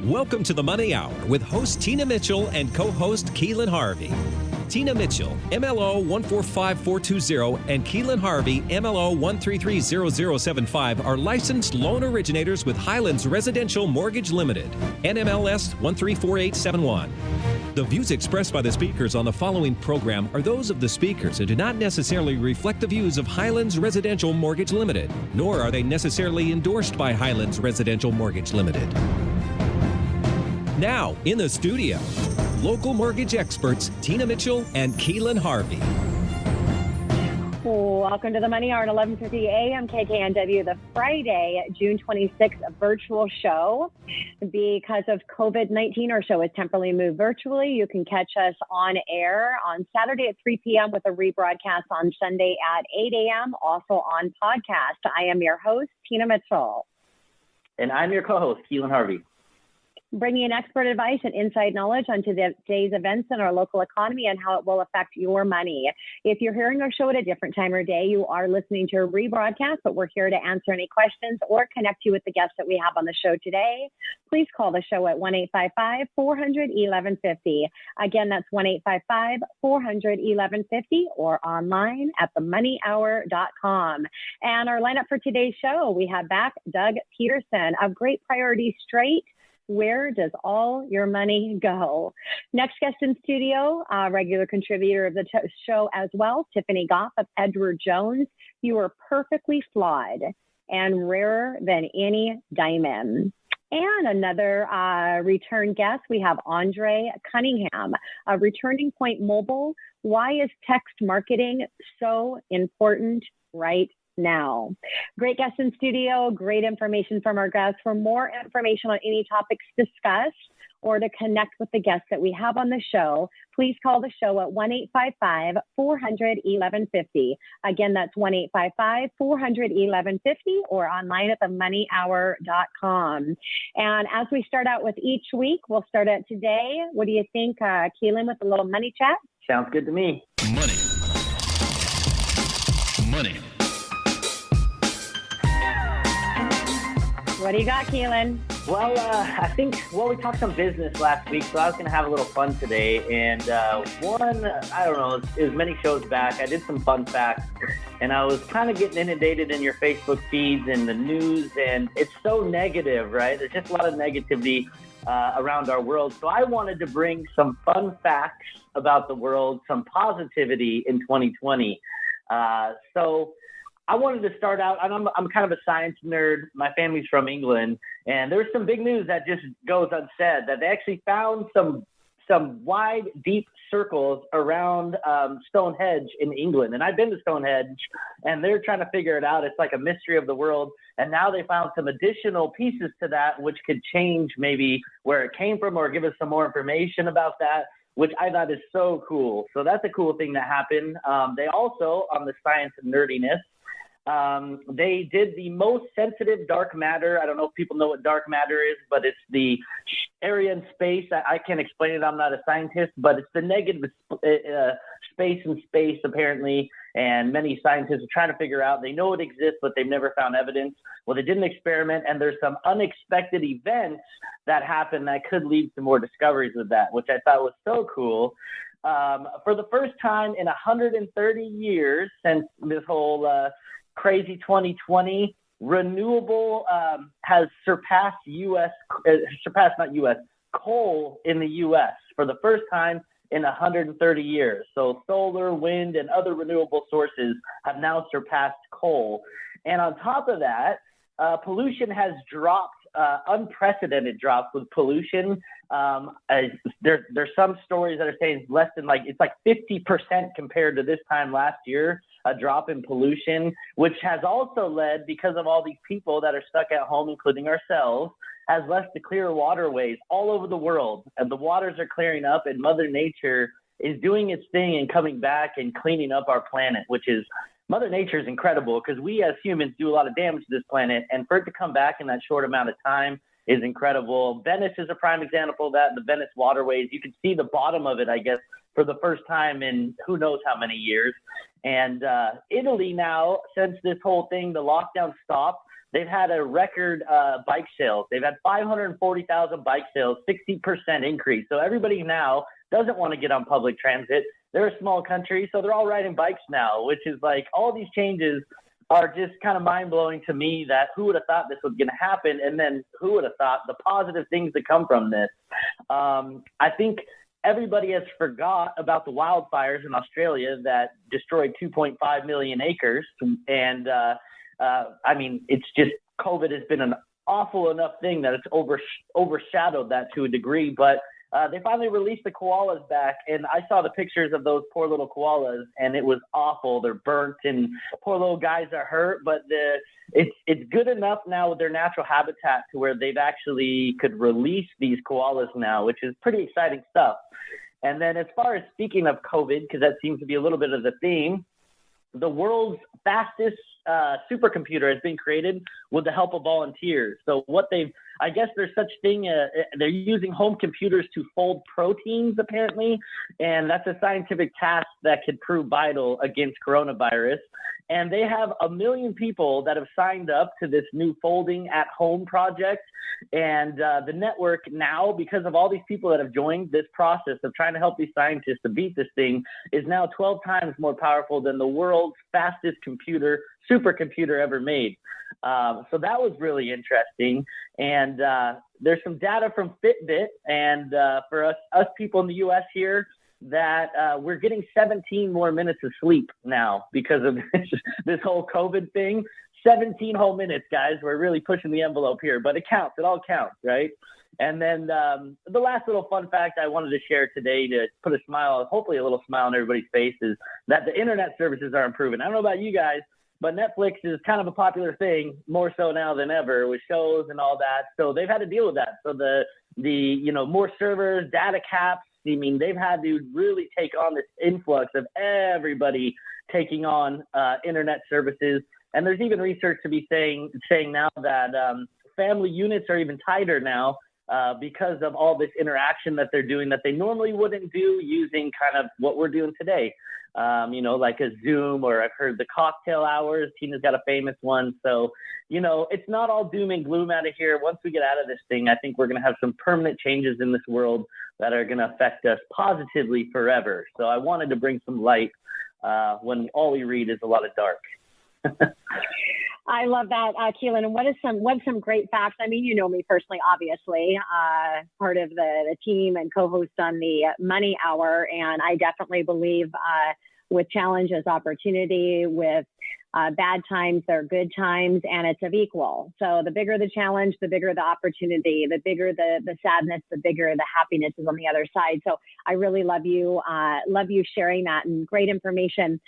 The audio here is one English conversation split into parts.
Welcome to the Money Hour with host Tina Mitchell and co-host Keelan Harvey. Tina Mitchell, MLO 145420, and Keelan Harvey, MLO 1330075, are licensed loan originators with Highlands Residential Mortgage Limited, NMLS 134871. The views expressed by the speakers on the following program are those of the speakers and do not necessarily reflect the views of Highlands Residential Mortgage Limited, nor are they necessarily endorsed by Highlands Residential Mortgage Limited. Now, in the studio, local mortgage experts Tina Mitchell and Keelan Harvey. Welcome to the Money Hour at 11:50 a.m. KKNW, the Friday, June 26th virtual show. Because of COVID-19, our show is temporarily moved virtually. You can catch us on air on Saturday at 3 p.m. with a rebroadcast on Sunday at 8 a.m., also on podcast. I am your host, Tina Mitchell. And I'm your co-host, Keelan Harvey. Bringing in expert advice and inside knowledge on today's events in our local economy and how it will affect your money. If you're hearing our show at a different time or day, you are listening to a rebroadcast, but we're here to answer any questions or connect you with the guests that we have on the show today. Please call the show at 1-855-400-1150. Again, that's 1-855-400-1150 or online at themoneyhour.com. And our lineup for today's show, we have back Doug Peterson of Great Priority Straight. Where does all your money go? Next guest in studio, regular contributor of the show as well, Tiffany Goff of Edward Jones. You are perfectly flawed and rarer than any diamond. And another return guest, we have Andre Cunningham of Returning Point Mobile. Why is text marketing so important right now? Great guests in studio, great information from our guests. For more information on any topics discussed or to connect with the guests that we have on the show, please call the show at 1-855-400-1150. Again, that's 1-855-400-1150 or online at themoneyhour.com. And as we start out with each week, we'll start out today. What do you think, Keelan, with a little money chat? Sounds good to me. Money. What do you got, Keelan? Well, we talked some business last week, so I was going to have a little fun today. And it was many shows back. I did some fun facts, and I was kind of getting inundated in your Facebook feeds and the news, and it's so negative, right? There's just a lot of negativity around our world. So I wanted to bring some fun facts about the world, some positivity in 2020. So I wanted to start out, and I'm kind of a science nerd. My family's from England, and there's some big news that just goes unsaid, that they actually found some wide, deep circles around Stonehenge in England. And I've been to Stonehenge, and they're trying to figure it out. It's like a mystery of the world. And now they found some additional pieces to that, which could change maybe where it came from or give us some more information about that, which I thought is so cool. So that's a cool thing that happened. They also, on the science and nerdiness, they did the most sensitive dark matter. I don't know if people know what dark matter is, but it's the area in space. I can't explain it. I'm not a scientist, but it's the negative space in space, apparently. And many scientists are trying to figure out, they know it exists, but they've never found evidence. Well, they did an experiment, and there's some unexpected events that happen that could lead to more discoveries of that, which I thought was so cool. For the first time in 130 years since this whole crazy 2020, renewable has surpassed coal in the U.S. for the first time in 130 years. So solar, wind, and other renewable sources have now surpassed coal. And on top of that, pollution has dropped, unprecedented drops with pollution. There's some stories that are saying less than it's 50% compared to this time last year, a drop in pollution, which has also led, because of all these people that are stuck at home, including ourselves, has led to clear waterways all over the world. And the waters are clearing up, and Mother Nature is doing its thing and coming back and cleaning up our planet, which is, Mother Nature is incredible, because we as humans do a lot of damage to this planet, and for it to come back in that short amount of time is incredible. Venice is a prime example of that, the Venice waterways. You can see the bottom of it, I guess, for the first time in who knows how many years. And Italy now, since this whole thing, the lockdown stopped, they've had a record bike sales. They've had 540,000 bike sales, 60% increase. So everybody now doesn't want to get on public transit. They're a small country, so they're all riding bikes now, which is like all these changes are just kind of mind-blowing to me, that who would have thought this was going to happen, and then who would have thought the positive things that come from this. I think everybody has forgot about the wildfires in Australia that destroyed 2.5 million acres. And I mean, it's just COVID has been an awful enough thing that it's overshadowed that to a degree. But they finally released the koalas back, and I saw the pictures of those poor little koalas, and it was awful. They're burnt, and poor little guys are hurt. But it's good enough now with their natural habitat to where they've actually could release these koalas now, which is pretty exciting stuff. And then as far as speaking of COVID, because that seems to be a little bit of the theme, the world's fastest supercomputer has been created with the help of volunteers. So I guess there's such thing, they're using home computers to fold proteins apparently, and that's a scientific task that could prove vital against coronavirus. And they have 1 million people that have signed up to this new folding at home project. And the network now, because of all these people that have joined this process of trying to help these scientists to beat this thing, is now 12 times more powerful than the world's fastest supercomputer ever made. So that was really interesting. And there's some data from Fitbit, and for us people in the U.S. here, that we're getting 17 more minutes of sleep now because of this whole COVID thing. 17 whole minutes, guys. We're really pushing the envelope here, but it counts. It all counts, right? And then the last little fun fact I wanted to share today to put a smile, hopefully a little smile on everybody's face, is that the internet services are improving. I don't know about you guys, but Netflix is kind of a popular thing, more so now than ever, with shows and all that. So they've had to deal with that. So the more servers, data caps. I mean, they've had to really take on this influx of everybody taking on internet services. And there's even research to be saying now that family units are even tighter now because of all this interaction that they're doing that they normally wouldn't do using kind of what we're doing today. Like a Zoom, or I've heard the cocktail hours. Tina's got a famous one. So, it's not all doom and gloom out of here. Once we get out of this thing, I think we're going to have some permanent changes in this world that are going to affect us positively forever. So I wanted to bring some light when all we read is a lot of dark. I love that, Keelan. And what some great facts? I mean, you know me personally, obviously, part of the team and co-host on the Money Hour. And I definitely believe with challenges, opportunity, with bad times, there are good times, and it's of equal. So the bigger the challenge, the bigger the opportunity, the bigger the sadness, the bigger the happiness is on the other side. So I really love you sharing that, and great information.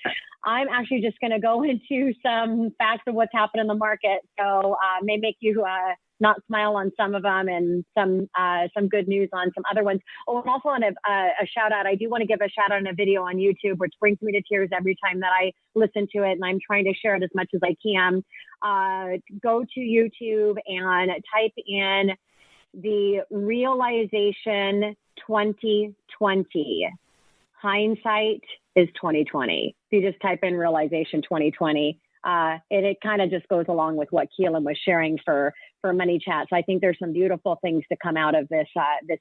I'm actually just going to go into some facts of what's happened in the market. So may make you not smile on some of them, and some good news on some other ones. Oh, I'm also on a shout out. I do want to give a shout out on a video on YouTube, which brings me to tears every time that I listen to it. And I'm trying to share it as much as I can. Go to YouTube and type in the Realization 2020. Hindsight is 2020. If you just type in Realization 2020, it kind of just goes along with what Keelan was sharing for Money Chats. I think there's some beautiful things to come out of this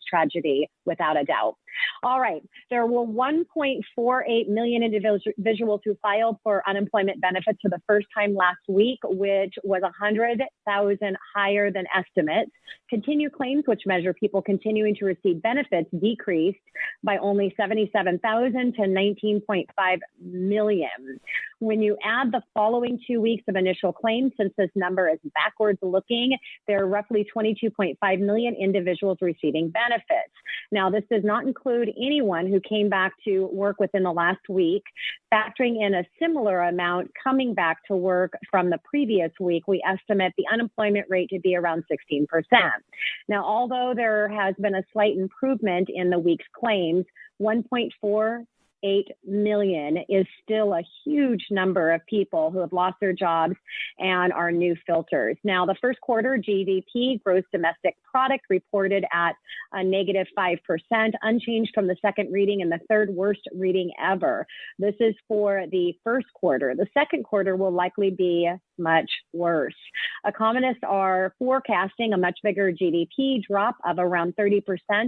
tragedy, without a doubt. All right. There were 1.48 million individuals who filed for unemployment benefits for the first time last week, which was 100,000 higher than estimates. Continued claims, which measure people continuing to receive benefits, decreased by only 77,000 to 19.5 million. When you add the following 2 weeks of initial claims, since this number is backwards looking, there are roughly 22.5 million individuals receiving benefits. Now, this does not include anyone who came back to work within the last week. Factoring in a similar amount coming back to work from the previous week, we estimate the unemployment rate to be around 16%. Now, although there has been a slight improvement in the week's claims, 1.48 million is still a huge number of people who have lost their jobs and are new filters. Now, the first quarter GDP, gross domestic product, reported at a negative 5%, unchanged from the second reading and the third worst reading ever. This is for the first quarter. The second quarter will likely be much worse. Economists are forecasting a much bigger GDP drop of around 30%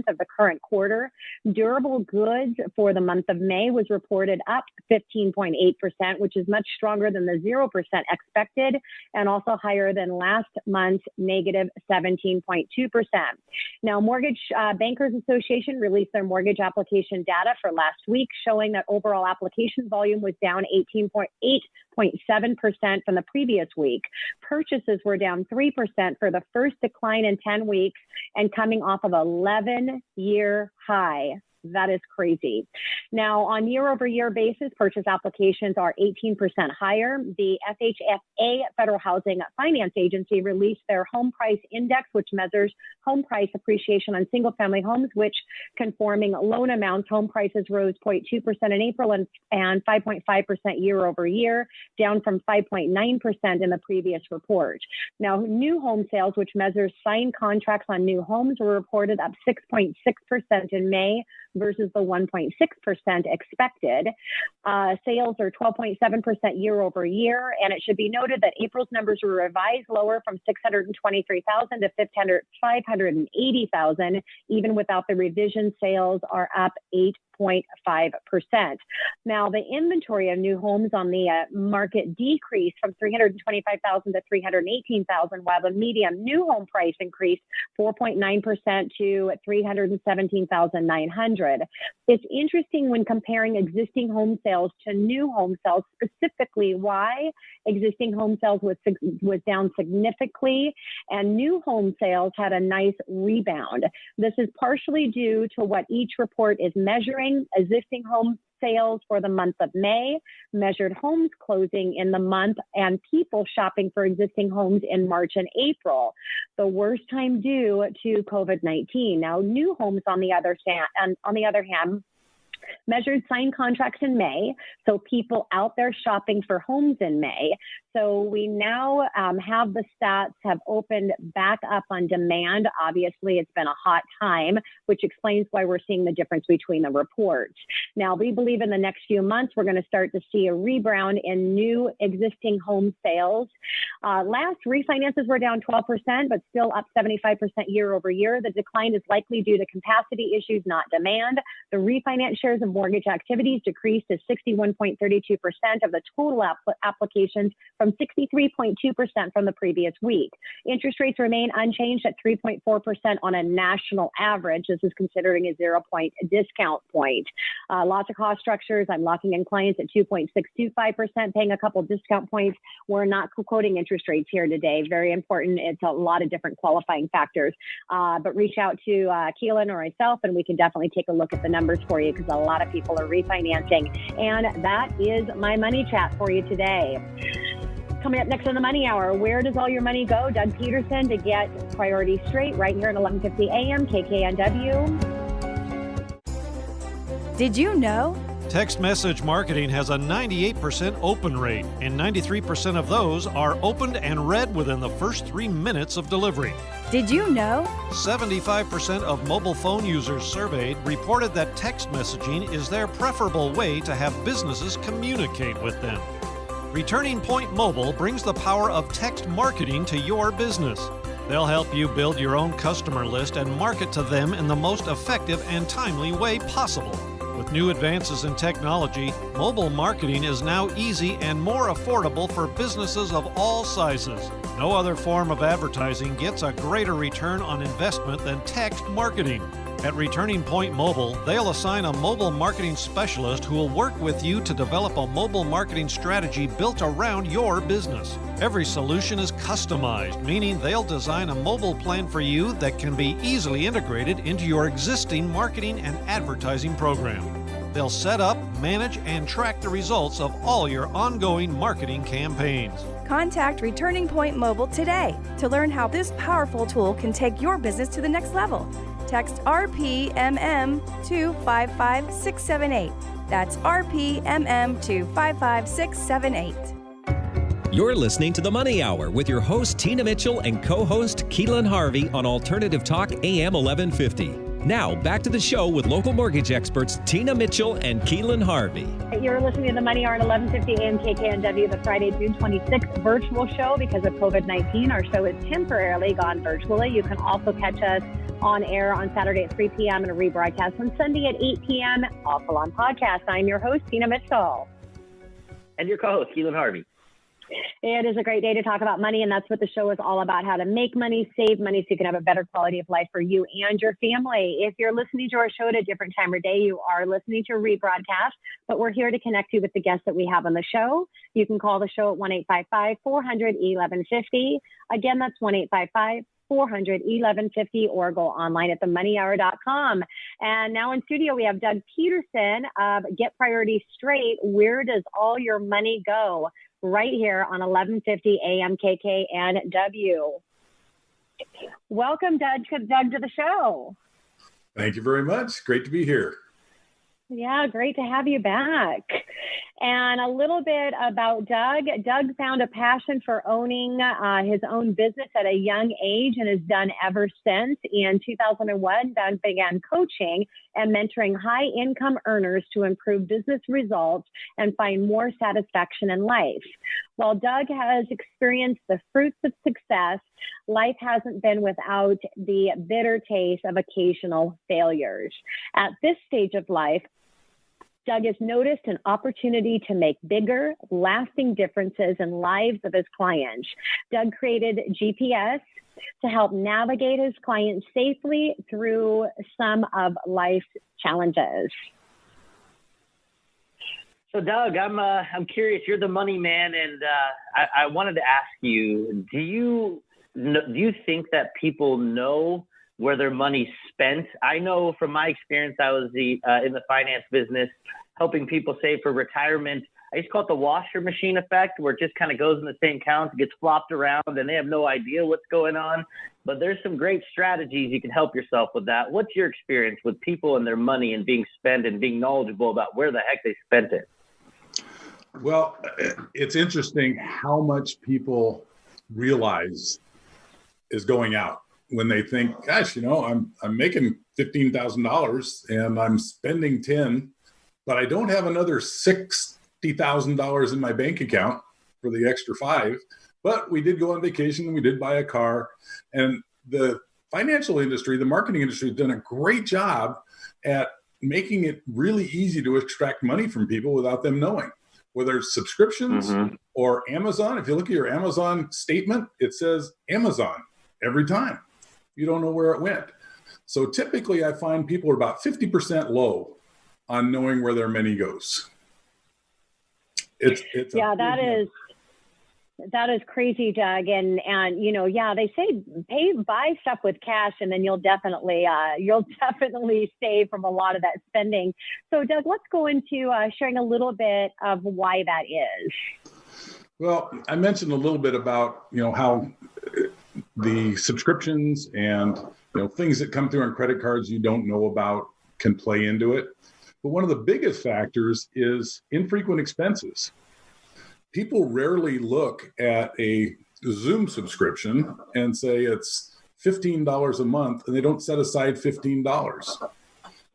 of the current quarter. Durable goods for the month of May was reported up 15.8%, which is much stronger than the 0% expected and also higher than last month's negative 17.2%. Now, Mortgage Bankers Association released their mortgage application data for last week, showing that overall application volume was down 18.7% from the previous week. Purchases were down 3% for the first decline in 10 weeks and coming off of 11-year high. That is crazy. Now, on year-over-year basis, purchase applications are 18% higher. The FHFA, Federal Housing Finance Agency, released their home price index, which measures home price appreciation on single-family homes, which conforming loan amounts, home prices rose 0.2% in April and 5.5% year-over-year, down from 5.9% in the previous report. Now, new home sales, which measures signed contracts on new homes, were reported up 6.6% in May, versus the 1.6% expected. Sales are 12.7% year over year, and it should be noted that April's numbers were revised lower from 623,000 to 580,000. Even without the revision, sales are up 8.5%. Now, the inventory of new homes on the market decreased from 325,000 to 318,000, while the median new home price increased 4.9% to 317,900. It's interesting when comparing existing home sales to new home sales, specifically why existing home sales was down significantly and new home sales had a nice rebound. This is partially due to what each report is measuring. Existing home sales for the month of May, measured homes closing in the month, and people shopping for existing homes in March and April, the worst time due to COVID-19. Now, new homes, on the other hand, measured signed contracts in May, so people out there shopping for homes in May. So we now have the stats have opened back up on demand. Obviously, it's been a hot time, which explains why we're seeing the difference between the reports. Now, we believe in the next few months, we're going to start to see a rebound in new existing home sales. Last refinances were down 12%, but still up 75% year over year. The decline is likely due to capacity issues, not demand. The refinance shares of mortgage activities decreased to 61.32% of the total applications from 63.2% from the previous week. Interest rates remain unchanged at 3.4% on a national average. This is considering a 0-point discount point. Lots of cost structures. I'm locking in clients at 2.625%, paying a couple discount points. We're not quoting interest rates here today. Very important. It's a lot of different qualifying factors. But reach out to Keelan or myself, and we can definitely take a look at the numbers for you, because a lot of people are refinancing. And that is my money chat for you today. Coming up next on the Money Hour, where does all your money go? Doug Peterson to get priorities straight right here at 11:50 a.m. KKNW. Did you know? Text message marketing has a 98% open rate, and 93% of those are opened and read within the first 3 minutes of delivery. Did you know? 75% of mobile phone users surveyed reported that text messaging is their preferable way to have businesses communicate with them. Returning Point Mobile brings the power of text marketing to your business. They'll help you build your own customer list and market to them in the most effective and timely way possible. With new advances in technology, mobile marketing is now easy and more affordable for businesses of all sizes. No other form of advertising gets a greater return on investment than text marketing. At Returning Point Mobile, they'll assign a mobile marketing specialist who will work with you to develop a mobile marketing strategy built around your business. Every solution is customized, meaning they'll design a mobile plan for you that can be easily integrated into your existing marketing and advertising program. They'll set up, manage, and track the results of all your ongoing marketing campaigns. Contact Returning Point Mobile today to learn how this powerful tool can take your business to the next level. Text RPMM to 55678. That's RPMM to 55678. You're listening to The Money Hour with your host, Tina Mitchell, and co-host, Keelan Harvey on Alternative Talk AM 1150. Now, back to the show with local mortgage experts Tina Mitchell and Keelan Harvey. You're listening to the Money Hour at 11:50 a.m. KKNW, the Friday, June 26th virtual show. Because of COVID-19, our show is temporarily gone virtually. You can also catch us on air on Saturday at 3 p.m. and a rebroadcast on Sunday at 8 p.m. also on podcast. I'm your host, Tina Mitchell. And your co-host, Keelan Harvey. It is a great day to talk about money, and that's what the show is all about, how to make money, save money so you can have a better quality of life for you and your family. If you're listening to our show at a different time of day, you are listening to a rebroadcast, but we're here to connect you with the guests that we have on the show. You can call the show at 1-855-400-1150. Again, that's 1-855-400-1150, or go online at themoneyhour.com. And now in studio, we have Doug Peterson of Get Priorities Straight. Where does all your money go? Right here on 1150 AM KKNW. Welcome, Doug, to the show. Thank you very much. Great to be here. Yeah, great to have you back. And a little bit about Doug. Doug found a passion for owning his own business at a young age and has done ever since. In 2001, Doug began coaching and mentoring high-income earners to improve business results and find more satisfaction in life. While Doug has experienced the fruits of success, life hasn't been without the bitter taste of occasional failures. At this stage of life, Doug has noticed an opportunity to make bigger, lasting differences in lives of his clients. Doug created GPS to help navigate his clients safely through some of life's challenges. So, Doug, I'm curious. You're the money man, and I wanted to ask you: do you think that people know where their money's spent? I know from my experience, I was in the finance business, helping people save for retirement. I used to call it the washer machine effect, where it just kind of goes in the same account, gets flopped around, and they have no idea what's going on. But there's some great strategies you can help yourself with that. What's your experience with people and their money and being spent and being knowledgeable about where the heck they spent it? Well, it's interesting how much people realize is going out when they think, gosh, I'm making $15,000 and I'm spending 10, but I don't have another $60,000 in my bank account for the extra 5. But we did go on vacation and we did buy a car. And the financial industry, the marketing industry, has done a great job at making it really easy to extract money from people without them knowing. Whether it's subscriptions or Amazon. If you look at your Amazon statement, it says Amazon every time. You don't know where it went. So typically I find people are about 50% low on knowing where their money goes. It's that is crazy, Doug. And they say buy stuff with cash, and then you'll definitely save from a lot of that spending. So, Doug, let's go into sharing a little bit of why that is. Well, I mentioned a little bit about how the subscriptions and things that come through on credit cards you don't know about can play into it. But one of the biggest factors is infrequent expenses. People rarely look at a Zoom subscription and say it's $15 a month, and they don't set aside $15.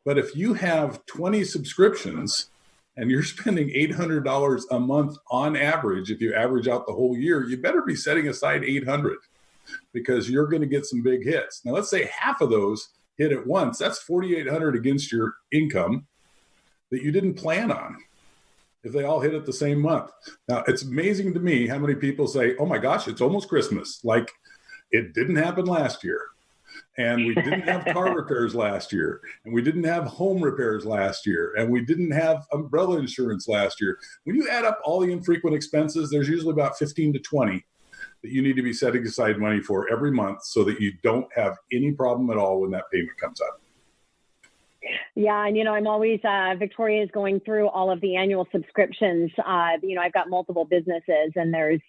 But if you have 20 subscriptions and you're spending $800 a month on average, if you average out the whole year, you better be setting aside $800 because you're going to get some big hits. Now, let's say half of those hit at once. That's $4,800 against your income that you didn't plan on, if they all hit at the same month. Now, it's amazing to me how many people say, oh my gosh, it's almost Christmas. Like, it didn't happen last year. And we didn't have car repairs last year. And we didn't have home repairs last year. And we didn't have umbrella insurance last year. When you add up all the infrequent expenses, there's usually about 15 to 20 that you need to be setting aside money for every month so that you don't have any problem at all when that payment comes up. Yeah. And, I'm always, Victoria is going through all of the annual subscriptions. I've got multiple businesses, and there's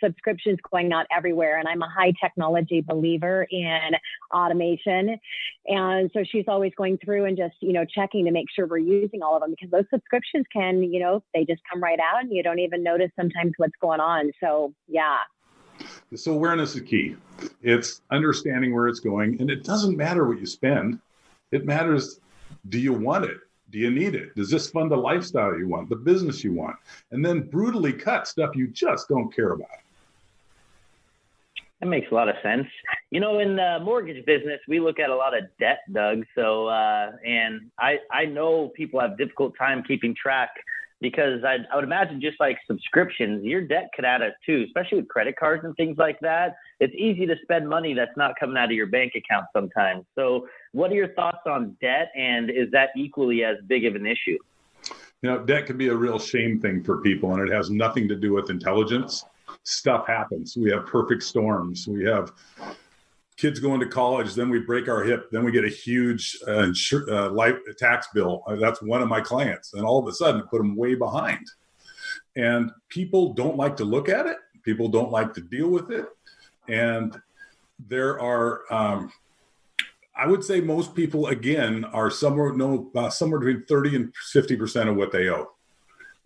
subscriptions going out everywhere. And I'm a high technology believer in automation. And so she's always going through and just, checking to make sure we're using all of them, because those subscriptions can, they just come right out and you don't even notice sometimes what's going on. So, yeah. So awareness is key. It's understanding where it's going. And it doesn't matter what you spend. It matters, do you want it? Do you need it? Does this fund the lifestyle you want, the business you want? And then brutally cut stuff you just don't care about. That makes a lot of sense. In the mortgage business, we look at a lot of debt, Doug. So, and I know people have difficult time keeping track because I would imagine just like subscriptions, your debt could add up too, especially with credit cards and things like that. It's easy to spend money that's not coming out of your bank account sometimes. So what are your thoughts on debt, and is that equally as big of an issue? Debt can be a real shame thing for people, and it has nothing to do with intelligence. Stuff happens. We have perfect storms. We have kids going to college, then we break our hip, then we get a huge life tax bill. That's one of my clients. And all of a sudden, it put them way behind. And people don't like to look at it. People don't like to deal with it. And there are, I would say most people, again, are somewhere between 30 and 50% of what they owe.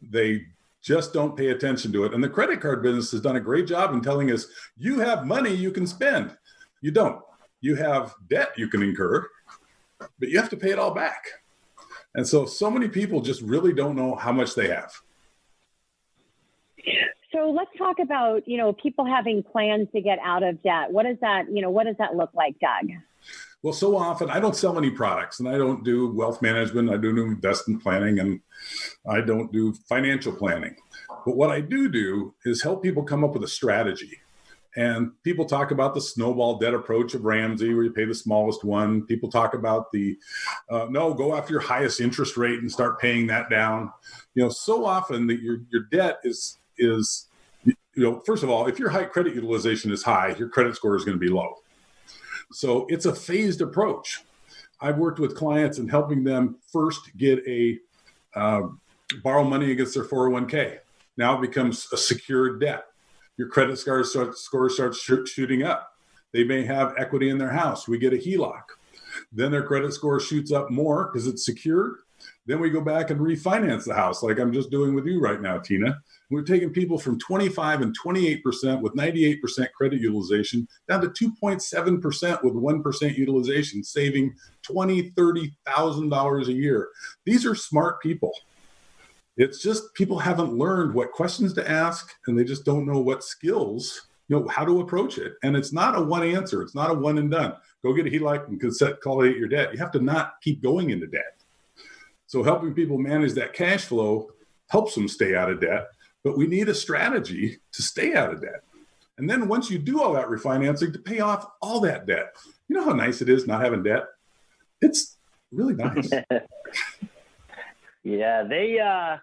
They just don't pay attention to it. And the credit card business has done a great job in telling us, you have money you can spend. You don't. You have debt you can incur, but you have to pay it all back. And so many people just really don't know how much they have. So let's talk about, people having plans to get out of debt. What does that look like, Doug? Well, so often I don't sell any products, and I don't do wealth management. I do investment planning, and I don't do financial planning. But what I do is help people come up with a strategy. And people talk about the snowball debt approach of Ramsey, where you pay the smallest one. People talk about go after your highest interest rate and start paying that down. So often that your debt is first of all, if your high credit utilization is high, your credit score is going to be low. So it's a phased approach. I've worked with clients in helping them first get borrow money against their 401k. Now it becomes a secured debt. Your credit score starts shooting up. They may have equity in their house. We get a HELOC. Then their credit score shoots up more because it's secured. Then we go back and refinance the house like I'm just doing with you right now, Tina. We're taking people from 25 and 28% with 98% credit utilization down to 2.7% with 1% utilization, saving $20,000, $30,000 a year. These are smart people. It's just people haven't learned what questions to ask, and they just don't know what skills, how to approach it. And it's not a one answer. It's not a one and done. Go get a HELOC and consolidate your debt. You have to not keep going into debt. So helping people manage that cash flow helps them stay out of debt, but we need a strategy to stay out of debt. And then once you do all that refinancing, to pay off all that debt. You know how nice it is not having debt? It's really nice. Yeah,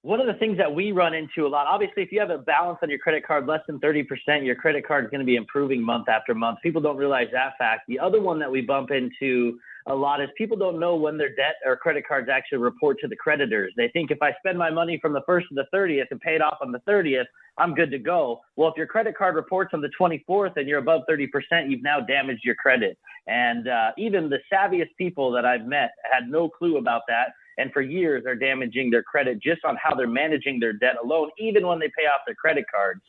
one of the things that we run into a lot, obviously, if you have a balance on your credit card less than 30%, your credit card is going to be improving month after month. People don't realize that fact. The other one that we bump into a lot is people don't know when their debt or credit cards actually report to the creditors. They think if I spend my money from the 1st to the 30th and pay it off on the 30th, I'm good to go. Well, if your credit card reports on the 24th and you're above 30%, you've now damaged your credit. And even the savviest people that I've met had no clue about that. And for years, they're damaging their credit just on how they're managing their debt alone, even when they pay off their credit cards.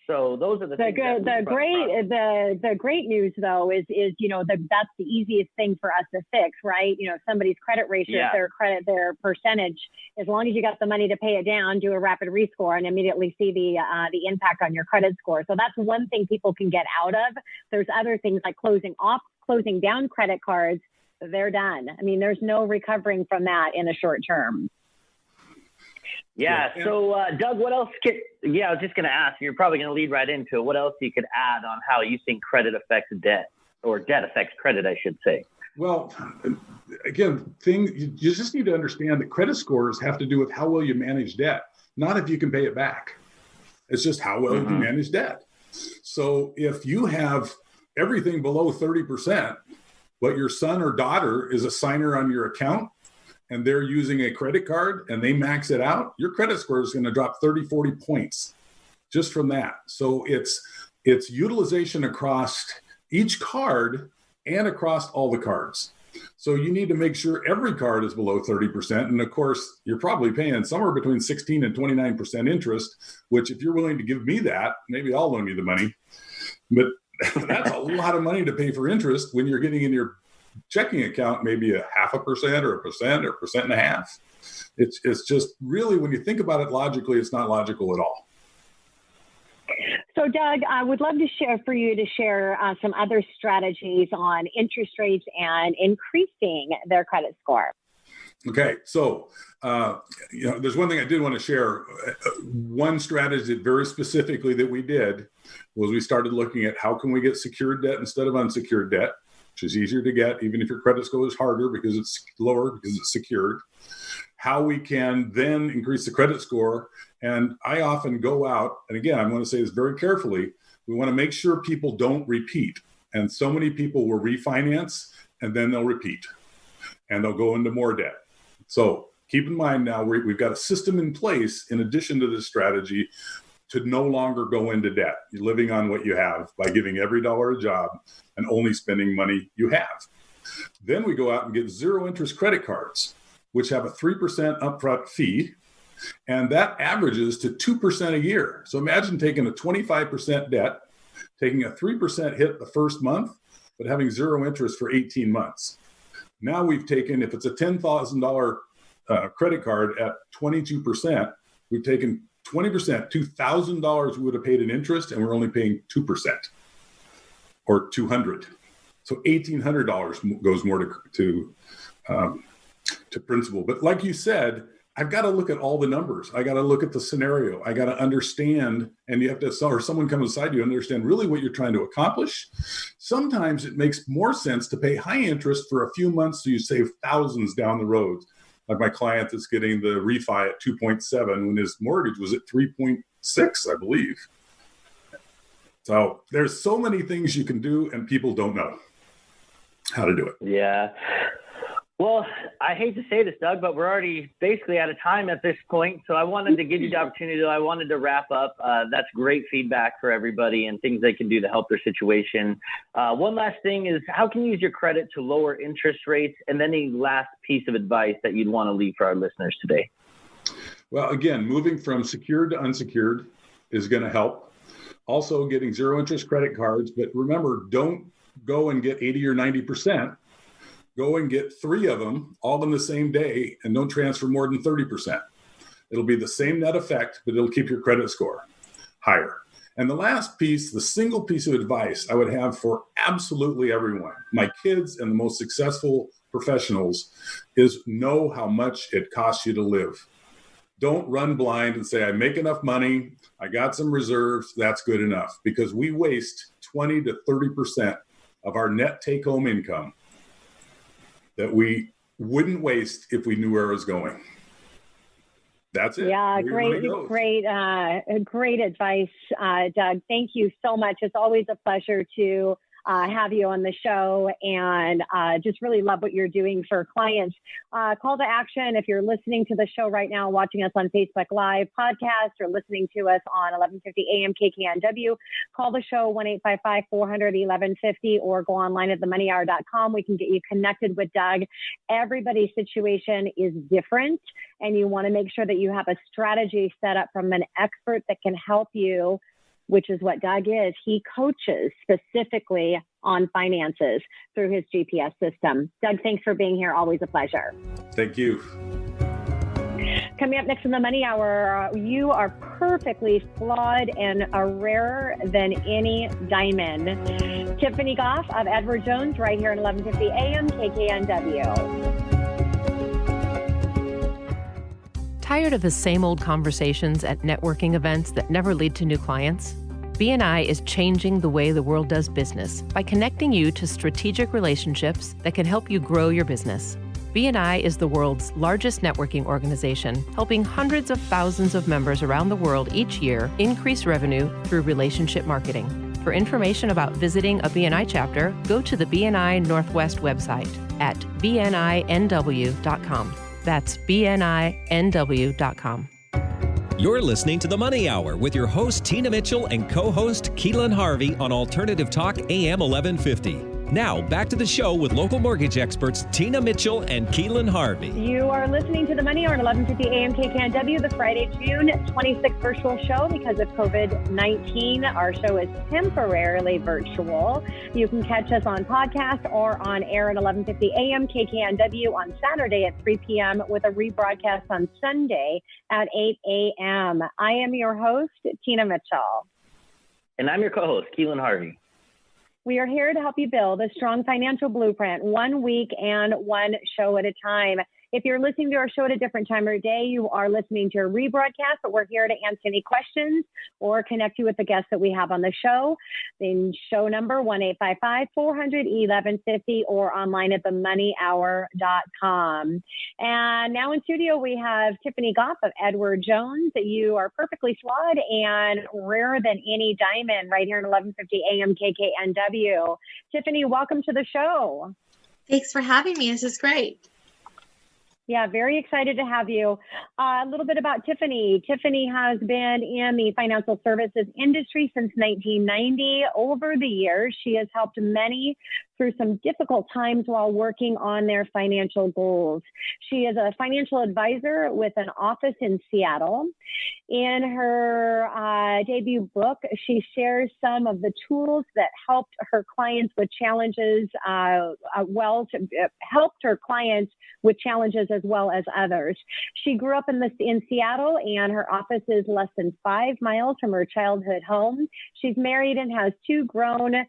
So those are the things. The great news though is that's the easiest thing for us to fix, right? Somebody's credit ratio, their percentage. As long as you got the money to pay it down, do a rapid rescore and immediately see the impact on your credit score. So that's one thing people can get out of. There's other things like closing down credit cards. They're done. I mean, there's no recovering from that in the short term. Yeah. So, Doug, what else I was just going to ask, you're probably going to lead right into it. What else you could add on how you think credit affects debt, or debt affects credit, I should say? Well, again, you just need to understand that credit scores have to do with how well you manage debt, not if you can pay it back. It's just how well you manage debt. So if you have everything below 30%, but your son or daughter is a signer on your account and they're using a credit card and they max it out, your credit score is going to drop 30, 40 points just from that. So it's utilization across each card and across all the cards. So you need to make sure every card is below 30%. And of course, you're probably paying somewhere between 16 and 29% interest, which if you're willing to give me that, maybe I'll loan you the money. But That's a lot of money to pay for interest when you're getting in your checking account maybe 0.5% or 1% or 1.5%. It's just really, when you think about it logically, it's not logical at all. So, Doug, I would love to share some other strategies on interest rates and increasing their credit score. Okay, so there's one thing I did want to share. One strategy very specifically that we did was we started looking at how can we get secured debt instead of unsecured debt, which is easier to get, even if your credit score is harder because it's lower because it's secured. How we can then increase the credit score. And I often go out, and again, I'm going to say this very carefully, we want to make sure people don't repeat. And so many people will refinance and then they'll repeat and they'll go into more debt. So keep in mind now, we've got a system in place in addition to this strategy to no longer go into debt. You're living on what you have by giving every dollar a job and only spending money you have. Then we go out and get zero interest credit cards, which have a 3% upfront fee, and that averages to 2% a year. So imagine taking a 25% debt, taking a 3% hit the first month, but having zero interest for 18 months. Now we've taken, if it's a $10,000 credit card at 22%, we've taken 20%, $2,000 we would have paid in interest, and we're only paying 2% or $200. So $1,800 goes more to principal. But like you said, I've got to look at all the numbers. I got to look at the scenario. I got to understand, and you have to, or someone comes beside you and understand really what you're trying to accomplish. Sometimes it makes more sense to pay high interest for a few months so you save thousands down the road. Like my client that's getting the refi at 2.7 when his mortgage was at 3.6, I believe. So there's so many things you can do, and people don't know how to do it. Yeah. Well, I hate to say this, Doug, but we're already basically out of time at this point. So I wanted to give you the opportunity. I wanted to wrap up. That's great feedback for everybody and things they can do to help their situation. One last thing is, how can you use your credit to lower interest rates? And then a last piece of advice that you'd want to leave for our listeners today. Well, again, moving from secured to unsecured is going to help. Also getting zero interest credit cards. But remember, don't go and get 80 or 90%. Go and get 3 of them all in the same day, and don't transfer more than 30%. It'll be the same net effect, but it'll keep your credit score higher. And the last piece, the single piece of advice I would have for absolutely everyone, my kids and the most successful professionals, is know how much it costs you to live. Don't run blind and say, I make enough money, I got some reserves, that's good enough. Because we waste 20 to 30% of our net take-home income that we wouldn't waste if we knew where it was going. That's it. Yeah, great advice, Doug. Thank you so much. It's always a pleasure to have you on the show, and just really love what you're doing for clients. Call to action, if you're listening to the show right now, watching us on Facebook Live podcast, or listening to us on 1150 AM KKNW, call the show 1-855-400-1150, or go online at themoneyhour.com. We can get you connected with Doug. Everybody's situation is different, and you want to make sure that you have a strategy set up from an expert that can help you, which is what Doug is. He coaches specifically on finances through his GPS system. Doug, thanks for being here. Always a pleasure. Thank you. Coming up next in the Money Hour, you are perfectly flawed and rarer than any diamond. Tiffany Goff of Edward Jones right here at 1150 AM KKNW. Tired of the same old conversations at networking events that never lead to new clients? BNI is changing the way the world does business by connecting you to strategic relationships that can help you grow your business. BNI is the world's largest networking organization, helping hundreds of thousands of members around the world each year increase revenue through relationship marketing. For information about visiting a BNI chapter, go to the BNI Northwest website at bninw.com. That's bninw.com. You're listening to The Money Hour with your host, Tina Mitchell, and co-host, Keelan Harvey, on Alternative Talk AM 1150. Now, back to the show with local mortgage experts Tina Mitchell and Keelan Harvey. You are listening to The Money Hour on 1150 AM KKNW, the Friday, June 26th virtual show. Because of COVID-19, our show is temporarily virtual. You can catch us on podcast or on air at 1150 AM KKNW on Saturday at 3 p.m. with a rebroadcast on Sunday at 8 a.m. I am your host, Tina Mitchell. And I'm your co-host, Keelan Harvey. We are here to help you build a strong financial blueprint 1 week and one show at a time. If you're listening to our show at a different time of day, you are listening to a rebroadcast, but we're here to answer any questions or connect you with the guests that we have on the show. Then show number 1-855-400-1150 or online at themoneyhour.com. And now in studio, we have Tiffany Goff of Edward Jones. You are perfectly flawed and rarer than any diamond right here at 1150 AM KKNW. Tiffany, welcome to the show. Thanks for having me. This is great. Yeah, very excited to have you. A little bit about Tiffany. Tiffany has been in the financial services industry since 1990. Over the years, she has helped many through some difficult times while working on their financial goals. She is a financial advisor with an office in Seattle. In her debut book, she shares some of the tools that helped her clients with challenges, helped her clients with challenges as well as others. She grew up in Seattle, and her office is less than 5 miles from her childhood home. She's married and has 2 grown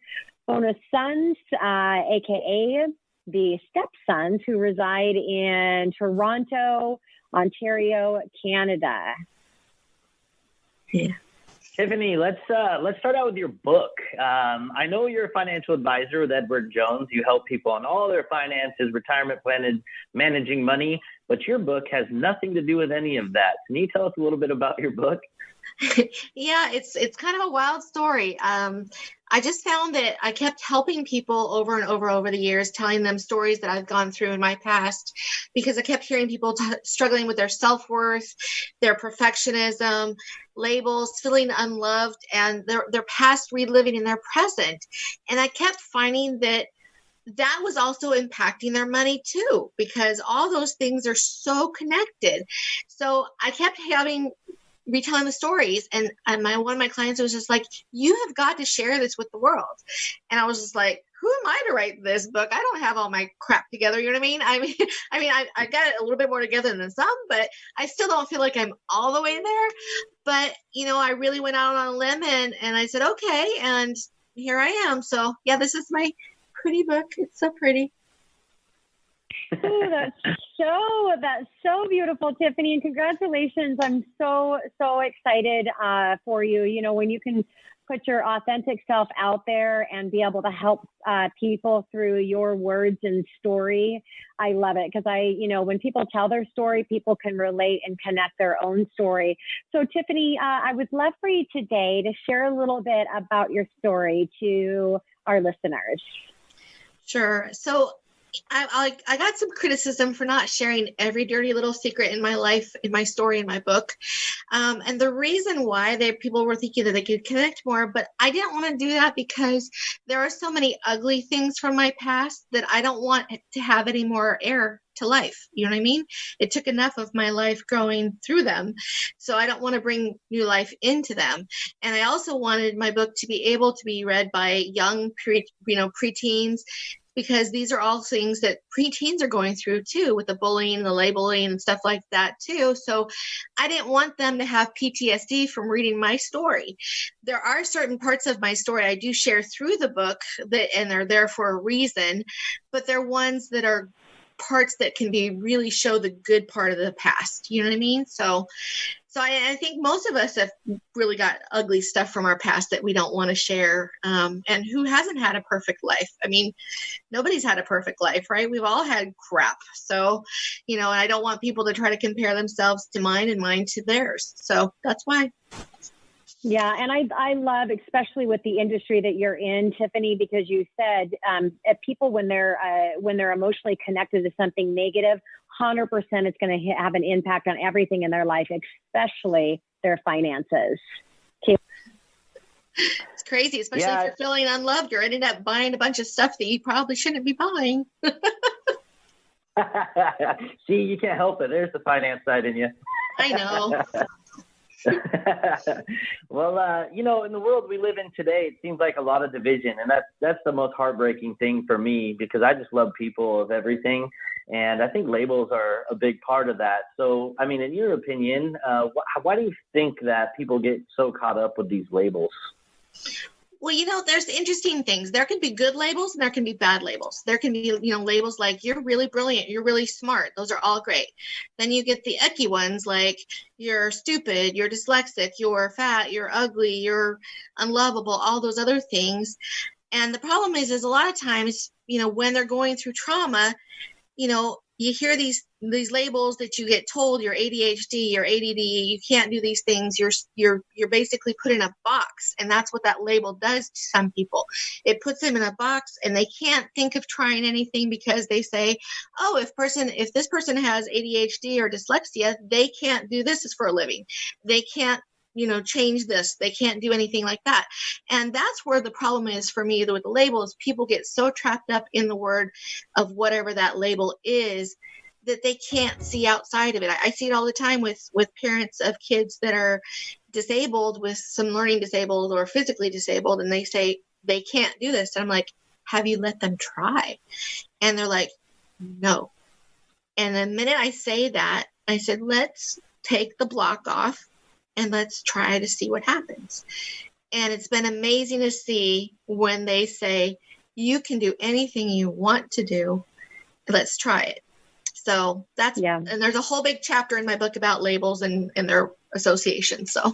bonus sons, aka the stepsons, who reside in Toronto, Ontario, Canada. Yeah. Tiffany, let's start out with your book. I know you're a financial advisor with Edward Jones. You help people on all their finances, retirement planning, managing money, but your book has nothing to do with any of that. Can you tell us a little bit about your book? Yeah, it's kind of a wild story. I just found that I kept helping people over and over the years, telling them stories that I've gone through in my past, because I kept hearing people struggling with their self-worth, their perfectionism, labels, feeling unloved, and their past reliving in their present. And I kept finding that was also impacting their money too, because all those things are so connected. So I kept retelling the stories, and one of my clients was just like, you have got to share this with the world. And I was just like, who am I to write this book? I don't have all my crap together. You know what I mean? I got it a little bit more together than some, but I still don't feel like I'm all the way there. But, I really went out on a limb and I said, okay. And here I am. So yeah, this is my pretty book. It's so pretty. Oh, that's so beautiful, Tiffany, and congratulations. I'm so excited for you. When you can put your authentic self out there and be able to help people through your words and story, I love it, because when people tell their story, people can relate and connect their own story. So Tiffany, I would love for you today to share a little bit about your story to our listeners. Sure. So I got some criticism for not sharing every dirty little secret in my life, in my story, in my book. And the reason why people were thinking that they could connect more, but I didn't want to do that because there are so many ugly things from my past that I don't want to have any more air to life. You know what I mean? It took enough of my life growing through them. So I don't want to bring new life into them. And I also wanted my book to be able to be read by young preteens, because these are all things that preteens are going through too, with the bullying, the labeling and stuff like that too. So I didn't want them to have PTSD from reading my story. There are certain parts of my story I do share through the book and they're there for a reason, but they're ones that are parts that can really show the good part of the past. You know what I mean? So I think most of us have really got ugly stuff from our past that we don't want to share. And who hasn't had a perfect life? I mean, nobody's had a perfect life, right? We've all had crap. So, and I don't want people to try to compare themselves to mine and mine to theirs. So that's why. Yeah, and I love, especially with the industry that you're in, Tiffany, because you said people when they're emotionally connected to something negative, 100% it's going to have an impact on everything in their life, especially their finances. It's crazy, especially if you're feeling unloved. You're ending up buying a bunch of stuff that you probably shouldn't be buying. See, you can't help it. There's the finance side in you. I know. Well, in the world we live in today, it seems like a lot of division, and that's the most heartbreaking thing for me, because I just love people of everything, and I think labels are a big part of that. So, I mean, in your opinion, why do you think that people get so caught up with these labels? Well, there's interesting things. There can be good labels and there can be bad labels. There can be, labels like you're really brilliant, you're really smart. Those are all great. Then you get the icky ones like you're stupid, you're dyslexic, you're fat, you're ugly, you're unlovable, all those other things. And the problem is a lot of times, when they're going through trauma, you hear these labels that you get told, you're ADHD, you're ADD, you can't do these things. You're basically put in a box, and that's what that label does to some people. It puts them in a box, and they can't think of trying anything because they say, oh, if this person has ADHD or dyslexia, they can't do this for a living. They can't change this. They can't do anything like that. And that's where the problem is for me with the labels. People get so trapped up in the word of whatever that label is that they can't see outside of it. I see it all the time with parents of kids that are disabled, with some learning disabled or physically disabled, and they say they can't do this. And I'm like, have you let them try? And they're like, no. And the minute I say that, I said, let's take the block off and let's try to see what happens. And it's been amazing to see when they say, you can do anything you want to do. Let's try it. So and there's a whole big chapter in my book about labels and their association. So.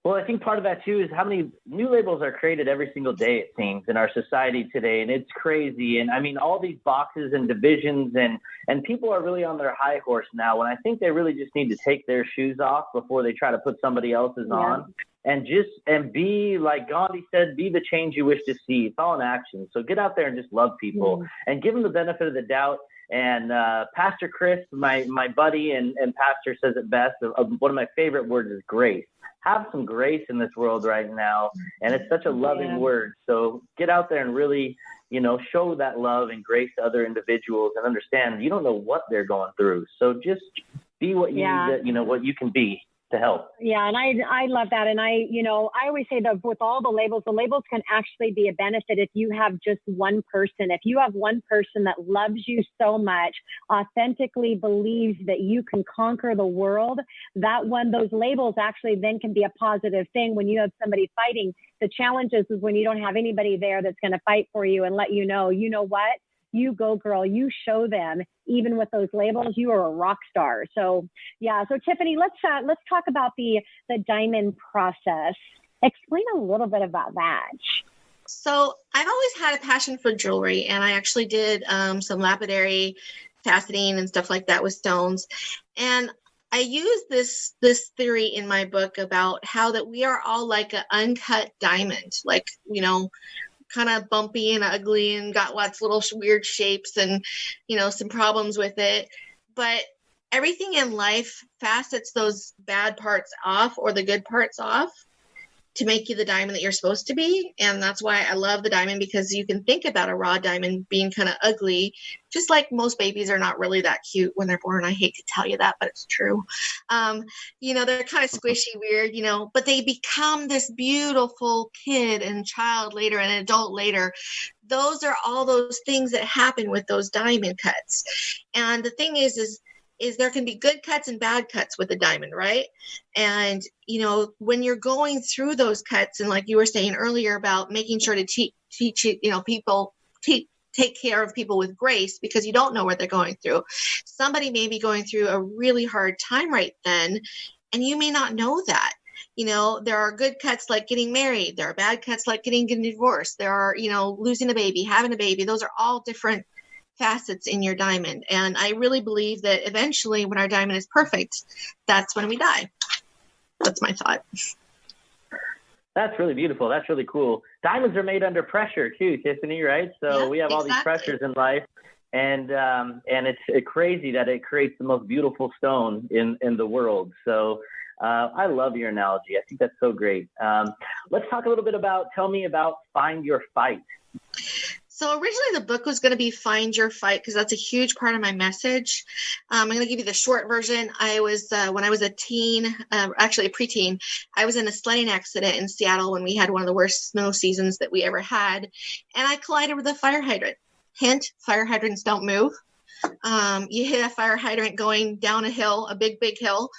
Well, I think part of that too is how many new labels are created every single day, it seems, in our society today. And it's crazy. And I mean, all these boxes and divisions and people are really on their high horse now. And I think they really just need to take their shoes off before they try to put somebody else's on. And be, like Gandhi said, be the change you wish to see. It's all in action. So get out there and just love people and give them the benefit of the doubt. And Pastor Chris, my buddy and pastor, says it best. One of my favorite words is grace. Have some grace in this world right now. And it's such a loving word. So get out there and really, show that love and grace to other individuals, and understand you don't know what they're going through. So just be what what you can be to help. Yeah. And I love that. And I always say that with all the labels can actually be a benefit if you have just one person. If you have one person that loves you so much, authentically believes that you can conquer the world, those labels actually then can be a positive thing when you have somebody fighting. The challenge is when you don't have anybody there that's going to fight for you and let you know what? You go, girl, you show them, even with those labels, you are a rock star. So, So Tiffany, let's talk about the diamond process. Explain a little bit about that. So I've always had a passion for jewelry, and I actually did some lapidary faceting and stuff like that with stones. And I use this theory in my book about how that we are all like an uncut diamond, like, kind of bumpy and ugly and got lots of little weird shapes and, some problems with it. But everything in life facets those bad parts off or the good parts off to make you the diamond that you're supposed to be. And that's why I love the diamond, because you can think about a raw diamond being kind of ugly, just like most babies are not really that cute when they're born. I hate to tell you that, but it's true. They're kind of squishy, weird, but they become this beautiful kid and child later and adult later. Those are all those things that happen with those diamond cuts. And the thing is there can be good cuts and bad cuts with a diamond, right? And, when you're going through those cuts, and like you were saying earlier about making sure to teach people, take care of people with grace, because you don't know what they're going through. Somebody may be going through a really hard time right then, and you may not know that. There are good cuts like getting married. There are bad cuts like getting divorced. There are, losing a baby, having a baby. Those are all different facets in your diamond. And I really believe that eventually when our diamond is perfect, that's when we die. That's my thought. That's really beautiful. That's really cool. Diamonds are made under pressure too, Tiffany, right? So we have all these pressures in life, and it's crazy that it creates the most beautiful stone in the world. So I love your analogy. I think that's so great. Let's talk a little bit tell me about Find Your Fight. So originally the book was going to be Find Your Fight because that's a huge part of my message. I'm going to give you the short version. I was, when I was a teen, actually a preteen, I was in a sledding accident in Seattle when we had one of the worst snow seasons that we ever had. And I collided with a fire hydrant. Hint, fire hydrants don't move. You hit a fire hydrant going down a hill, a big, big hill,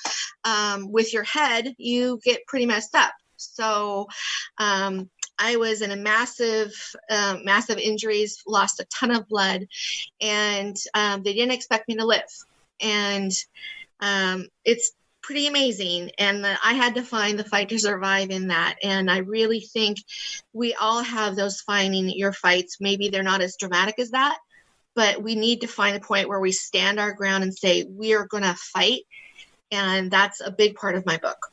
with your head, you get pretty messed up. So, I was in a massive injuries, lost a ton of blood, and they didn't expect me to live. And it's pretty amazing. And I had to find the fight to survive in that. And I really think we all have those finding your fights. Maybe they're not as dramatic as that, but we need to find a point where we stand our ground and say, we are going to fight. And that's a big part of my book.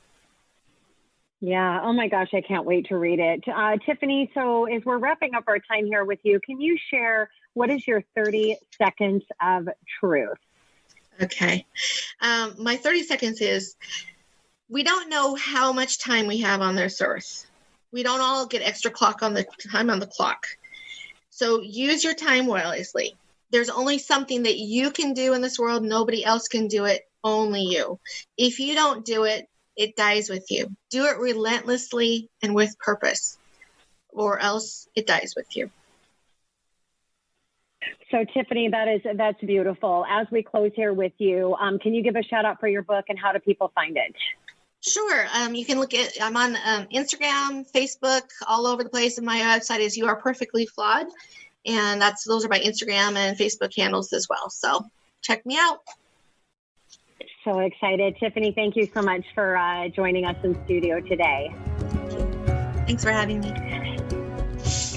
Yeah. Oh my gosh, I can't wait to read it. Tiffany, so as we're wrapping up our time here with you, can you share what is your 30 seconds of truth? Okay. My 30 seconds is, we don't know how much time we have on this earth. We don't all get extra time on the clock. So use your time wisely. There's only something that you can do in this world. Nobody else can do it, only you. If you don't do it, it dies with you. Do it relentlessly and with purpose, or else it dies with you. So Tiffany, that's beautiful. As we close here with you, can you give a shout out for your book and how do people find it? Sure. You can look at, I'm on Instagram, Facebook, all over the place. And my website is You Are Perfectly Flawed. And those are my Instagram and Facebook handles as well. So check me out. So excited. Tiffany, thank you so much for joining us in studio today. Thanks for having me.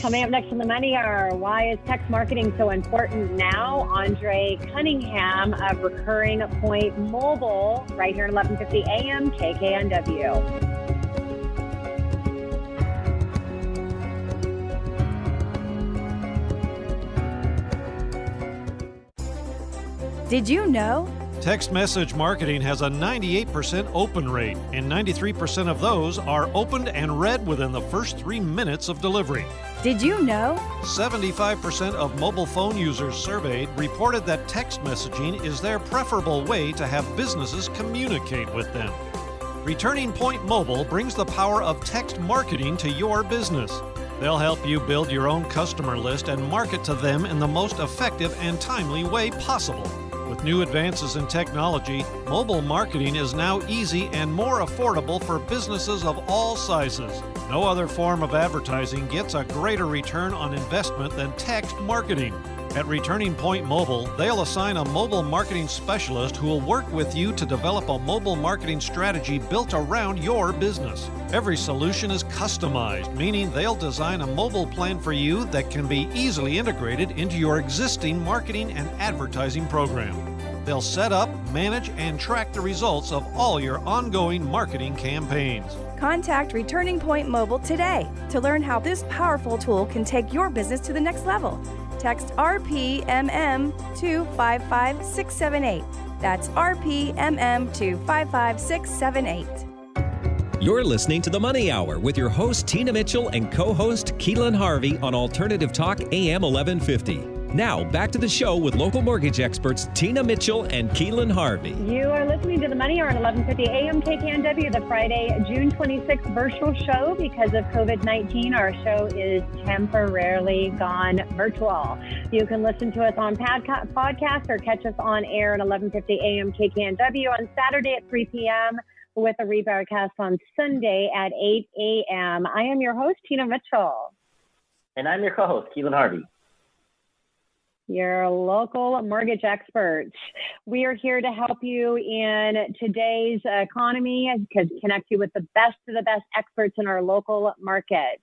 Coming up next on the Money Hour, why is text marketing so important now? Andre Cunningham of Recurring Point Mobile, right here at 1150 AM KKNW. Did you know? Text message marketing has a 98% open rate, and 93% of those are opened and read within the first 3 minutes of delivery. Did you know? 75% of mobile phone users surveyed reported that text messaging is their preferable way to have businesses communicate with them. Returning Point Mobile brings the power of text marketing to your business. They'll help you build your own customer list and market to them in the most effective and timely way possible. With new advances in technology, mobile marketing is now easy and more affordable for businesses of all sizes. No other form of advertising gets a greater return on investment than text marketing. At Returning Point Mobile, they'll assign a mobile marketing specialist who will work with you to develop a mobile marketing strategy built around your business. Every solution is customized, meaning they'll design a mobile plan for you that can be easily integrated into your existing marketing and advertising program. They'll set up, manage, and track the results of all your ongoing marketing campaigns. Contact Returning Point Mobile today to learn how this powerful tool can take your business to the next level. Text RPMM to 55678. That's RPMM to 55678. You're listening to The Money Hour with your host, Tina Mitchell, and co-host, Keelan Harvey on Alternative Talk AM 1150. Now, back to the show with local mortgage experts, Tina Mitchell and Keelan Harvey. You are listening to The Money Hour on 1150 AM KKNW, the Friday, June 26th virtual show. Because of COVID-19, our show is temporarily gone virtual. You can listen to us on podcast or catch us on air at 1150 AM KKNW on Saturday at 3 p.m. with a rebroadcast on Sunday at 8 a.m. I am your host, Tina Mitchell. And I'm your co-host, Keelan Harvey. Your local mortgage experts. We are here to help you in today's economy and connect you with the best of the best experts in our local market.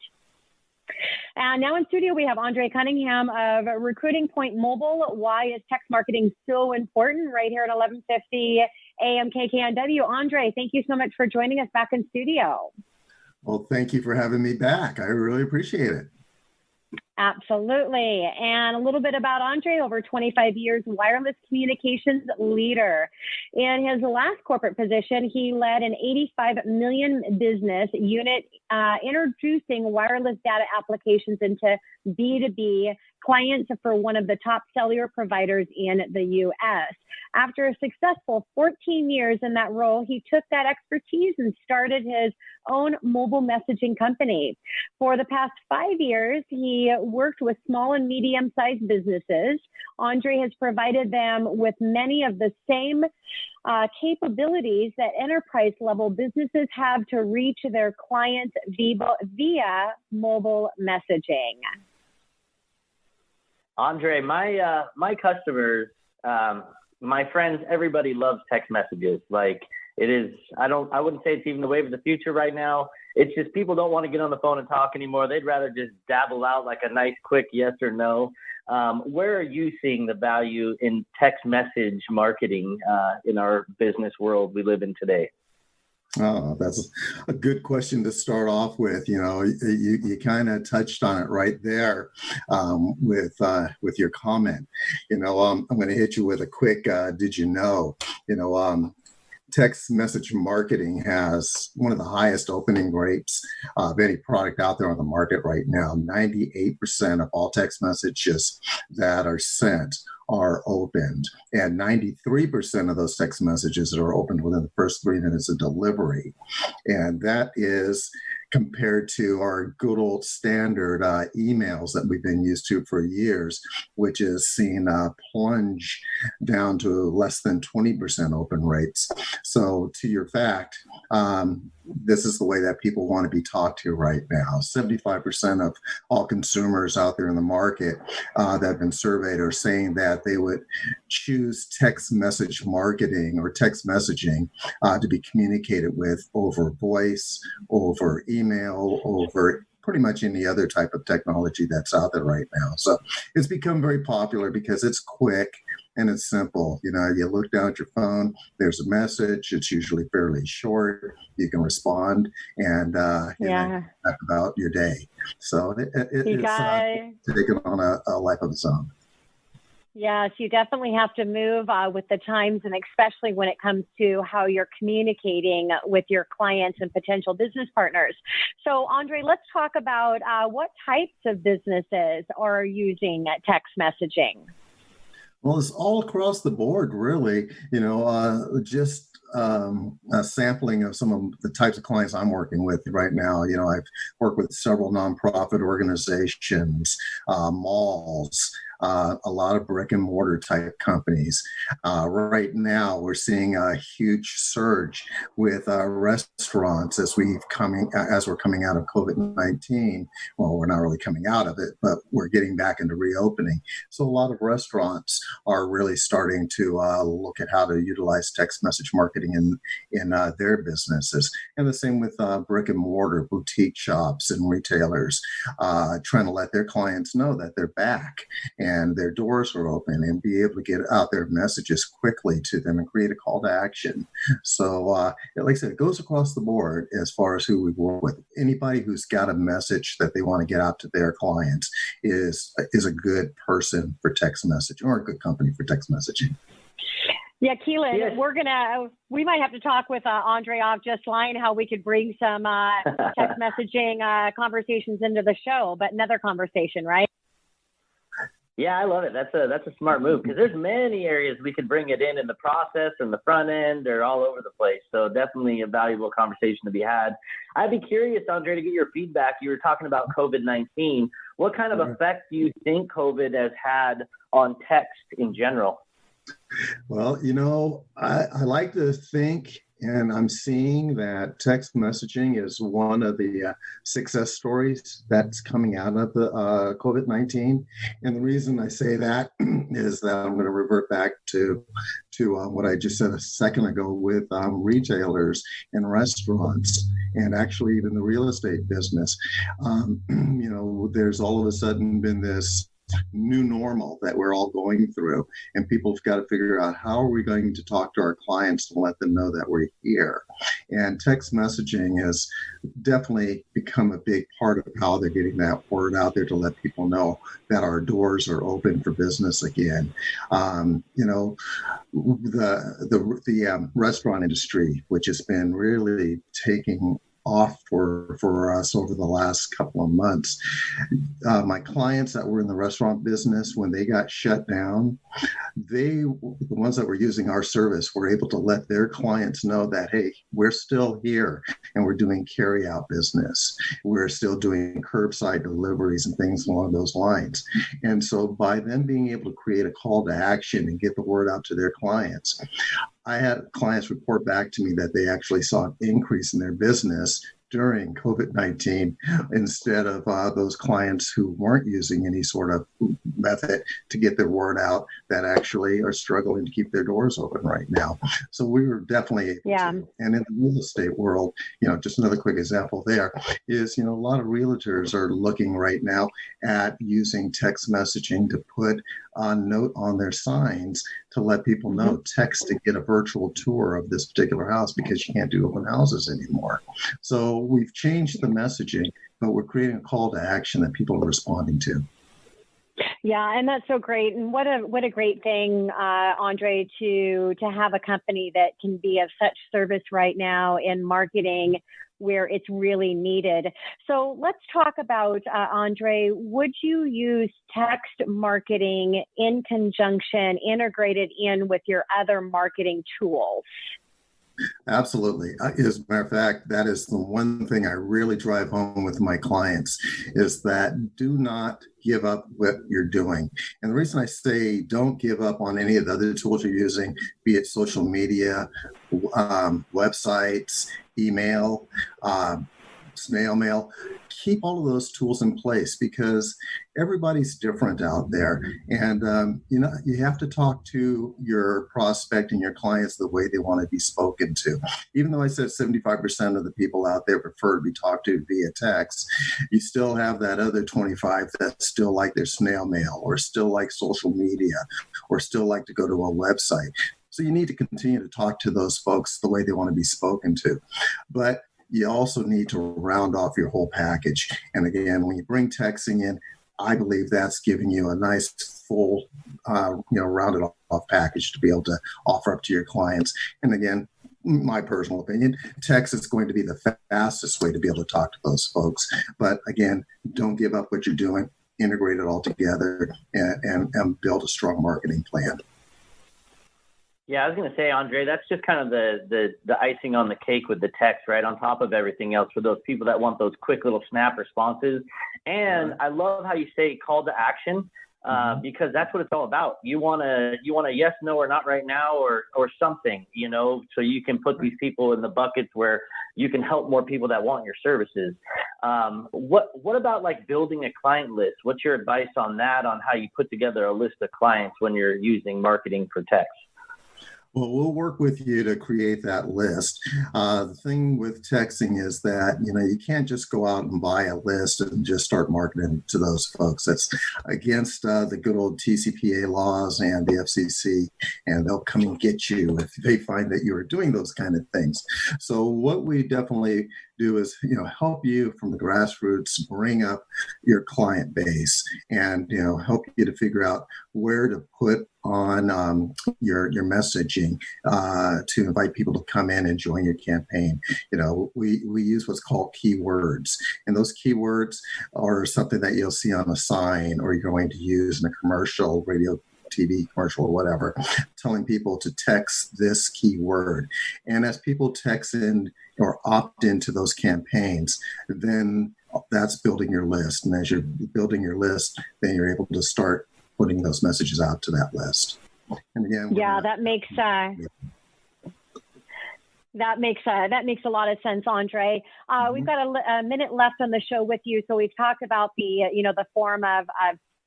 And now in studio, we have Andre Cunningham of Recruiting Point Mobile. Why is text marketing so important? Right here at 1150 AM KKNW. Andre, thank you so much for joining us back in studio. Well, thank you for having me back. I really appreciate it. Absolutely. And a little bit about Andre, over 25 years, wireless communications leader. In his last corporate position, he led an 85 million business unit introducing wireless data applications into B2B clients for one of the top cellular providers in the U.S. After a successful 14 years in that role, he took that expertise and started his own mobile messaging company. For the past 5 years, he worked with small and medium-sized businesses. Andre has provided them with many of the same capabilities that enterprise-level businesses have to reach their clients via mobile messaging. Andre, my customers, my friends, everybody loves text messages. Like it is, I wouldn't say it's even the wave of the future right now. It's just people don't want to get on the phone and talk anymore. They'd rather just dabble out like a nice quick yes or no. Where are you seeing the value in text message marketing in our business world we live in today? Oh, that's a good question to start off with. You know, you kind of touched on it right there with your comment. You know, I'm going to hit you with a quick, did you know? You know, text message marketing has one of the highest opening rates of any product out there on the market right now. 98% of all text messages that are sent are opened, and 93% of those text messages are opened within the first 3 minutes of delivery. And that is compared to our good old standard emails that we've been used to for years, which is seen plunge down to less than 20% open rates. So to your fact, this is the way that people want to be talked to right now. 75% of all consumers out there in the market that have been surveyed are saying that they would choose text message marketing or text messaging to be communicated with over voice, over email, over pretty much any other type of technology that's out there right now. So it's become very popular because it's quick and it's simple. You know, you look down at your phone, there's a message. It's usually fairly short. You can respond and talk about your day. So it's taken on a life of its own. Yes, you definitely have to move with the times, and especially when it comes to how you're communicating with your clients and potential business partners. So, Andre, let's talk about what types of businesses are using text messaging. Well, it's all across the board, really. You know, just a sampling of some of the types of clients I'm working with right now. You know, I've worked with several nonprofit organizations, malls, a lot of brick and mortar type companies. Right now, we're seeing a huge surge with restaurants as we're coming out of COVID-19. Well, we're not really coming out of it, but we're getting back into reopening. So a lot of restaurants are really starting to look at how to utilize text message marketing in their businesses. And the same with brick and mortar boutique shops and retailers, trying to let their clients know that they're back and their doors are open, and be able to get out their messages quickly to them and create a call to action. So like I said, it goes across the board as far as who we work with. Anybody who's got a message that they want to get out to their clients is a good person for text messaging, or a good company for text messaging. Yeah, Keelan, yes. We might have to talk with Andre off just line how we could bring some text messaging conversations into the show, but another conversation, right? Yeah, I love it. That's a smart move, because there's many areas we could bring it in the process and the front end. They're all over the place. So definitely a valuable conversation to be had. I'd be curious, Andre, to get your feedback. You were talking about COVID-19. What kind of effect do you think COVID has had on text in general? Well, you know, I like to think, and I'm seeing that text messaging is one of the success stories that's coming out of the COVID-19. And the reason I say that is that I'm going to revert back to what I just said a second ago with retailers and restaurants, and actually even the real estate business. You know, there's all of a sudden been this new normal that we're all going through. And people have got to figure out, how are we going to talk to our clients to let them know that we're here? And text messaging has definitely become a big part of how they're getting that word out there to let people know that our doors are open for business again. The restaurant industry, which has been really taking off for us over the last couple of months. My clients that were in the restaurant business, when they got shut down, the ones that were using our service were able to let their clients know that, hey, we're still here and we're doing carry-out business. We're still doing curbside deliveries and things along those lines. And so by them being able to create a call to action and get the word out to their clients, I had clients report back to me that they actually saw an increase in their business during COVID-19 instead of those clients who weren't using any sort of method to get their word out that actually are struggling to keep their doors open right now. So we were definitely able to. And in the real estate world, just another quick example there is, a lot of realtors are looking right now at using text messaging to put a note on their signs to let people know, text to get a virtual tour of this particular house because you can't do open houses anymore. So we've changed the messaging, but we're creating a call to action that people are responding to. Yeah, and that's so great. And what a great thing, Andre, to have a company that can be of such service right now in marketing where it's really needed. So let's talk about, Andre, would you use text marketing in conjunction, integrated in with your other marketing tools? Absolutely. As a matter of fact, that is the one thing I really drive home with my clients, is that do not give up what you're doing. And the reason I say don't give up on any of the other tools you're using, be it social media, websites, email, snail mail, keep all of those tools in place because everybody's different out there. And, you have to talk to your prospect and your clients the way they want to be spoken to. Even though I said 75% of the people out there prefer to be talked to via text, you still have that other 25 that still like their snail mail or still like social media or still like to go to a website. So you need to continue to talk to those folks the way they want to be spoken to. But you also need to round off your whole package. And again, when you bring texting in, I believe that's giving you a nice full, rounded off package to be able to offer up to your clients. And again, my personal opinion, text is going to be the fastest way to be able to talk to those folks. But again, don't give up what you're doing, integrate it all together and build a strong marketing plan. Yeah, I was going to say, Andre, that's just kind of the icing on the cake with the text, right? On top of everything else for those people that want those quick little snap responses. And I love how you say call to action because that's what it's all about. You want a yes, no, or not right now or something, so you can put these people in the buckets where you can help more people that want your services. What about like building a client list? What's your advice on that, on how you put together a list of clients when you're using marketing for text? Well, we'll work with you to create that list. The thing with texting is that, you can't just go out and buy a list and just start marketing to those folks. That's against the good old TCPA laws and the FCC, and they'll come and get you if they find that you are doing those kind of things. So what we definitely do is, help you from the grassroots, bring up your client base and, help you to figure out where to put on your messaging to invite people to come in and join your campaign. We use what's called keywords, and those keywords are something that you'll see on a sign or you're going to use in a commercial, radio, TV commercial or whatever, telling people to text this keyword. And as people text in or opt into those campaigns, then that's building your list. And as you're building your list, then you're able to start putting those messages out to that list. And again, that makes a lot of sense, Andre. We've got a minute left on the show with you, so we've talked about the form of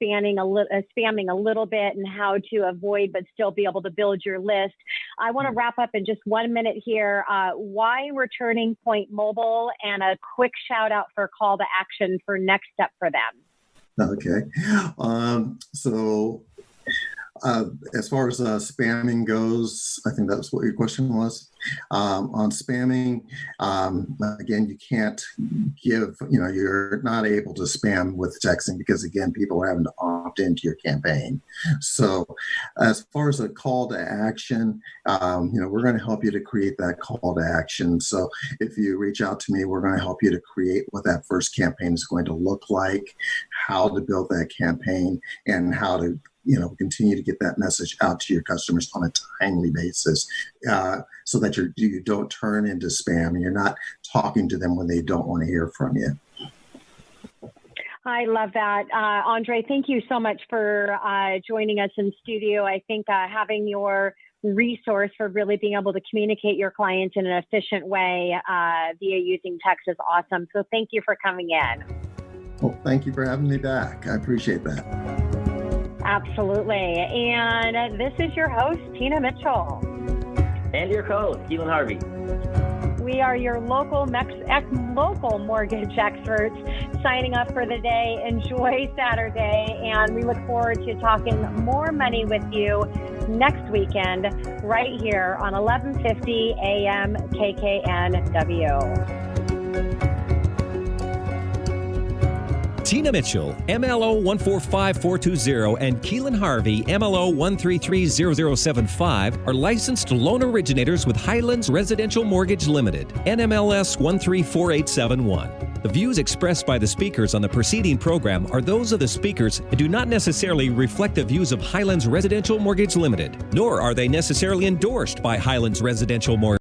spamming a little bit and how to avoid but still be able to build your list. I want to wrap up in just 1 minute here. Why Turning Point Mobile, and a quick shout out for call to action for next step for them. Okay. So as far as spamming goes, I think that's what your question was. On spamming, again, you can't give, you're not able to spam with texting because, again, people are having to opt into your campaign. So as far as a call to action, we're going to help you to create that call to action. So if you reach out to me, we're going to help you to create what that first campaign is going to look like, how to build that campaign, and how to continue to get that message out to your customers on a timely basis, so that you don't turn into spam and you're not talking to them when they don't want to hear from you. I love that. Andre, thank you so much for joining us in studio. I think having your resource for really being able to communicate your clients in an efficient way via using text is awesome. So thank you for coming in. Well, thank you for having me back. I appreciate that. Absolutely. And this is your host, Tina Mitchell. And your co-host, Keelan Harvey. We are your local mortgage experts signing up for the day. Enjoy Saturday, and we look forward to talking more money with you next weekend right here on 1150 AM KKNW. Tina Mitchell, MLO 145420, and Keelan Harvey, MLO 1330075, are licensed loan originators with Highlands Residential Mortgage Limited, NMLS 134871. The views expressed by the speakers on the preceding program are those of the speakers and do not necessarily reflect the views of Highlands Residential Mortgage Limited, nor are they necessarily endorsed by Highlands Residential Mortgage.